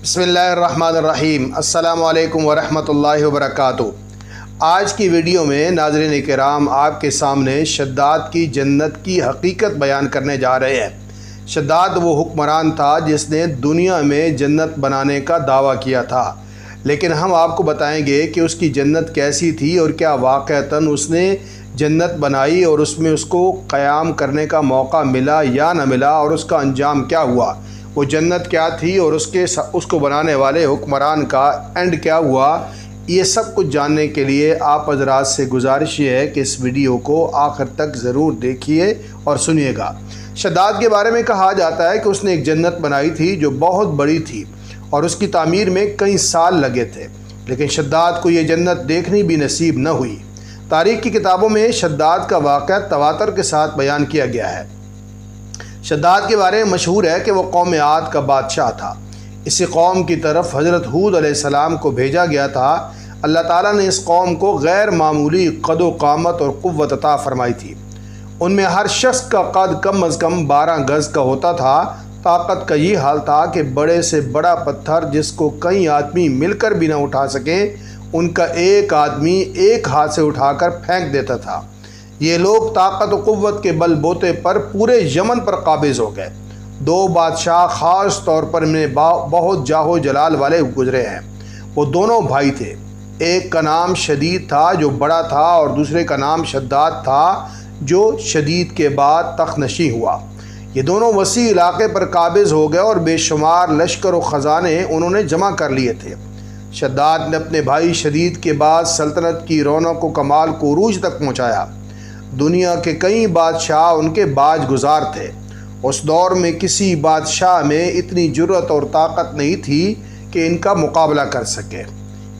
بسم اللہ الرحمن الرحیم۔ السلام علیکم ورحمۃ اللہ وبرکاتہ۔ آج کی ویڈیو میں ناظرین کرام آپ کے سامنے شداد کی جنت کی حقیقت بیان کرنے جا رہے ہیں۔ شداد وہ حکمران تھا جس نے دنیا میں جنت بنانے کا دعویٰ کیا تھا، لیکن ہم آپ کو بتائیں گے کہ اس کی جنت کیسی تھی اور کیا واقعتاً اس نے جنت بنائی اور اس میں اس کو قیام کرنے کا موقع ملا یا نہ ملا، اور اس کا انجام کیا ہوا، وہ جنت کیا تھی اور اس کو بنانے والے حکمران کا اینڈ کیا ہوا۔ یہ سب کچھ جاننے کے لیے آپ حضرات سے گزارش یہ ہے کہ اس ویڈیو کو آخر تک ضرور دیکھیے اور سنیے گا۔ شداد کے بارے میں کہا جاتا ہے کہ اس نے ایک جنت بنائی تھی جو بہت بڑی تھی اور اس کی تعمیر میں کئی سال لگے تھے، لیکن شداد کو یہ جنت دیکھنی بھی نصیب نہ ہوئی۔ تاریخ کی کتابوں میں شداد کا واقعہ تواتر کے ساتھ بیان کیا گیا ہے۔ شداد کے بارے میں مشہور ہے کہ وہ قوم عاد کا بادشاہ تھا۔ اسی قوم کی طرف حضرت ہود علیہ السلام کو بھیجا گیا تھا۔ اللہ تعالیٰ نے اس قوم کو غیر معمولی قد و قامت اور قوت عطا فرمائی تھی۔ ان میں ہر شخص کا قد کم از کم 12 گز کا ہوتا تھا۔ طاقت کا یہ حال تھا کہ بڑے سے بڑا پتھر جس کو کئی آدمی مل کر بھی نہ اٹھا سکیں، ان کا ایک آدمی ایک ہاتھ سے اٹھا کر پھینک دیتا تھا۔ یہ لوگ طاقت و قوت کے بل بوتے پر پورے یمن پر قابض ہو گئے۔ 2 بادشاہ خاص طور پر میں بہت جاہ و جلال والے گزرے ہیں۔ وہ دونوں بھائی تھے، ایک کا نام شدید تھا جو بڑا تھا، اور دوسرے کا نام شداد تھا جو شدید کے بعد تخت نشین ہوا۔ یہ دونوں وسیع علاقے پر قابض ہو گئے اور بے شمار لشکر و خزانے انہوں نے جمع کر لیے تھے۔ شداد نے اپنے بھائی شدید کے بعد سلطنت کی رونق و کمال کو عروج تک پہنچایا۔ دنیا کے کئی بادشاہ ان کے باج گزار تھے۔ اس دور میں کسی بادشاہ میں اتنی جرأت اور طاقت نہیں تھی کہ ان کا مقابلہ کر سکے۔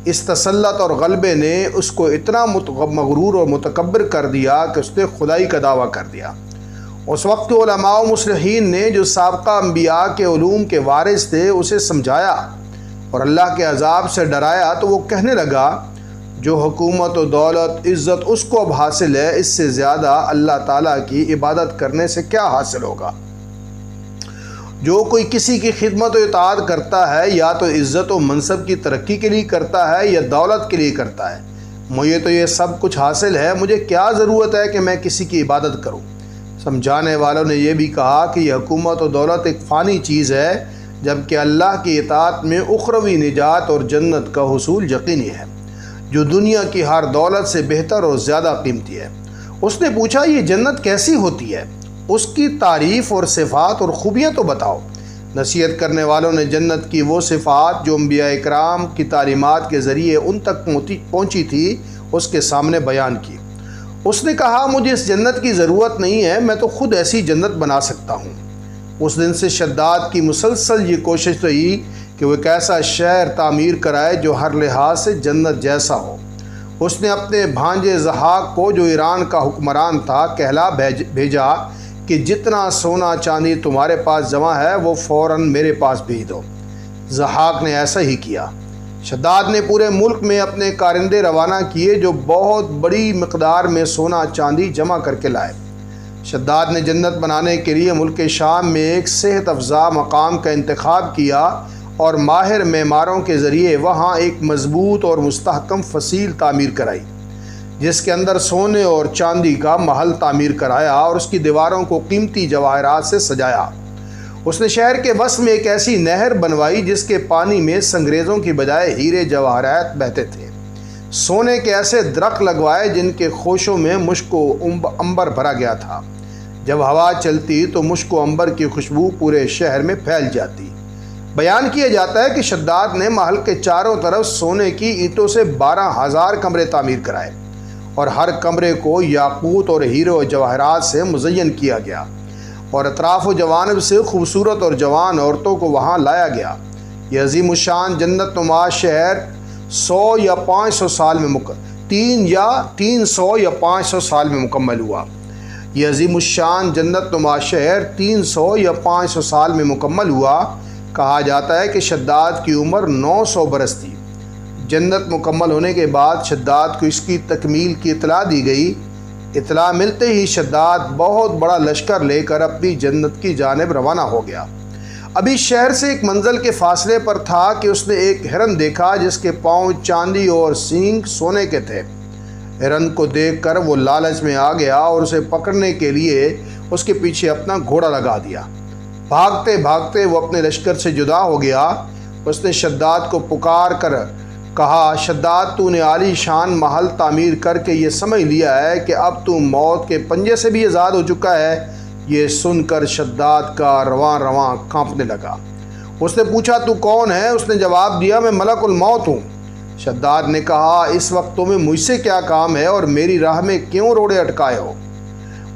اس تسلط اور غلبے نے اس کو اتنا مغرور اور متکبر کر دیا کہ اس نے خدائی کا دعویٰ کر دیا۔ اس وقت علماء و مصلحین نے جو سابقہ انبیاء کے علوم کے وارث تھے اسے سمجھایا اور اللہ کے عذاب سے ڈرایا، تو وہ کہنے لگا جو حکومت و دولت عزت اس کو اب حاصل ہے، اس سے زیادہ اللہ تعالیٰ کی عبادت کرنے سے کیا حاصل ہوگا؟ جو کوئی کسی کی خدمت و اطاعت کرتا ہے یا تو عزت و منصب کی ترقی کے لیے کرتا ہے یا دولت کے لیے کرتا ہے، مجھے تو یہ سب کچھ حاصل ہے، مجھے کیا ضرورت ہے کہ میں کسی کی عبادت کروں۔ سمجھانے والوں نے یہ بھی کہا کہ یہ حکومت و دولت ایک فانی چیز ہے، جبکہ اللہ کی اطاعت میں اخروی نجات اور جنت کا حصول یقینی ہے، جو دنیا کی ہر دولت سے بہتر اور زیادہ قیمتی ہے۔ اس نے پوچھا یہ جنت کیسی ہوتی ہے؟ اس کی تعریف اور صفات اور خوبیاں تو بتاؤ۔ نصیحت کرنے والوں نے جنت کی وہ صفات جو انبیاء اکرام کی تعلیمات کے ذریعے ان تک پہنچی تھی اس کے سامنے بیان کی۔ اس نے کہا مجھے اس جنت کی ضرورت نہیں ہے، میں تو خود ایسی جنت بنا سکتا ہوں۔ اس دن سے شداد کی مسلسل یہ کوشش رہی کہ وہ ایک ایسا شہر تعمیر کرائے جو ہر لحاظ سے جنت جیسا ہو۔ اس نے اپنے بھانجے ضحاک کو جو ایران کا حکمران تھا کہلا بھیجا کہ جتنا سونا چاندی تمہارے پاس جمع ہے وہ فوراً میرے پاس بھیج دو۔ ضحاک نے ایسا ہی کیا۔ شداد نے پورے ملک میں اپنے کارندے روانہ کیے جو بہت بڑی مقدار میں سونا چاندی جمع کر کے لائے۔ شداد نے جنت بنانے کے لیے ملک شام میں ایک صحت افزا مقام کا انتخاب کیا اور ماہر معماروں کے ذریعے وہاں ایک مضبوط اور مستحکم فصیل تعمیر کرائی، جس کے اندر سونے اور چاندی کا محل تعمیر کرایا اور اس کی دیواروں کو قیمتی جواہرات سے سجایا۔ اس نے شہر کے وسط میں ایک ایسی نہر بنوائی جس کے پانی میں سنگریزوں کی بجائے ہیرے جواہرات بہتے تھے۔ سونے کے ایسے درخت لگوائے جن کے خوشوں میں مشک و عنبر بھرا گیا تھا۔ جب ہوا چلتی تو مشک و عنبر کی خوشبو پورے شہر میں پھیل جاتی۔ بیان کیا جاتا ہے کہ شداد نے محل کے چاروں طرف سونے کی اینٹوں سے 12,000 کمرے تعمیر کرائے اور ہر کمرے کو یاقوت اور ہیرے و جواہرات سے مزین کیا گیا، اور اطراف و جوانب سے خوبصورت اور جوان عورتوں کو وہاں لایا گیا۔ یہ عظیم الشان جنت نما شہر 100 یا 500 سال میں 300 یا 500 سال میں مکمل ہوا۔ یہ عظیم الشان جنت نما شہر 300 یا 500 سال میں مکمل ہوا۔ کہا جاتا ہے کہ شداد کی عمر 900 برس تھی۔ جنت مکمل ہونے کے بعد شداد کو اس کی تکمیل کی اطلاع دی گئی۔ اطلاع ملتے ہی شداد بہت بڑا لشکر لے کر اپنی جنت کی جانب روانہ ہو گیا۔ ابھی شہر سے ایک منزل کے فاصلے پر تھا کہ اس نے ایک ہرن دیکھا جس کے پاؤں چاندی اور سینگ سونے کے تھے۔ ہرن کو دیکھ کر وہ لالچ میں آ گیا اور اسے پکڑنے کے لیے اس کے پیچھے اپنا گھوڑا لگا دیا۔ بھاگتے بھاگتے وہ اپنے لشکر سے جدا ہو گیا۔ اس نے شداد کو پکار کر کہا، شداد تو نے عالی شان محل تعمیر کر کے یہ سمجھ لیا ہے کہ اب تو موت کے پنجے سے بھی آزاد ہو چکا ہے۔ یہ سن کر شداد کا رواں رواں کانپنے لگا۔ اس نے پوچھا، تو کون ہے؟ اس نے جواب دیا، میں ملک الموت ہوں۔ شداد نے کہا، اس وقت تمہیں مجھ سے کیا کام ہے اور میری راہ میں کیوں روڑے اٹکائے ہو؟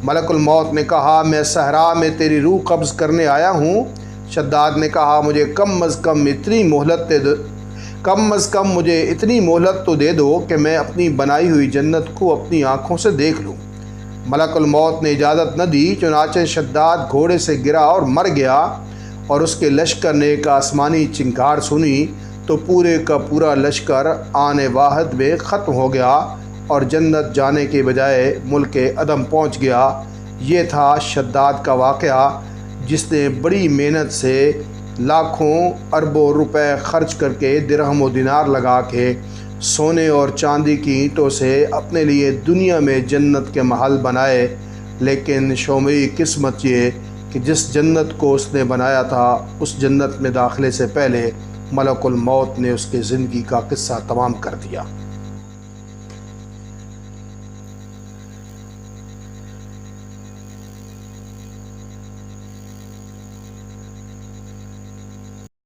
ملک الموت نے کہا، میں صحرا میں تیری روح قبض کرنے آیا ہوں۔ شداد نے کہا، مجھے کم از کم مجھے اتنی مہلت تو دے دو کہ میں اپنی بنائی ہوئی جنت کو اپنی آنکھوں سے دیکھ لوں۔ ملک الموت نے اجازت نہ دی، چنانچہ شداد گھوڑے سے گرا اور مر گیا، اور اس کے لشکر نے ایک آسمانی چنگھاڑ سنی تو پورے کا پورا لشکر آن واحد میں ختم ہو گیا اور جنت جانے کے بجائے ملک عدم پہنچ گیا۔ یہ تھا شداد کا واقعہ، جس نے بڑی محنت سے لاکھوں اربوں روپے خرچ کر کے درہم و دینار لگا کے سونے اور چاندی کی اینٹوں سے اپنے لیے دنیا میں جنت کے محل بنائے، لیکن شومیری قسمت یہ کہ جس جنت کو اس نے بنایا تھا اس جنت میں داخلے سے پہلے ملک الموت نے اس کے زندگی کا قصہ تمام کر دیا۔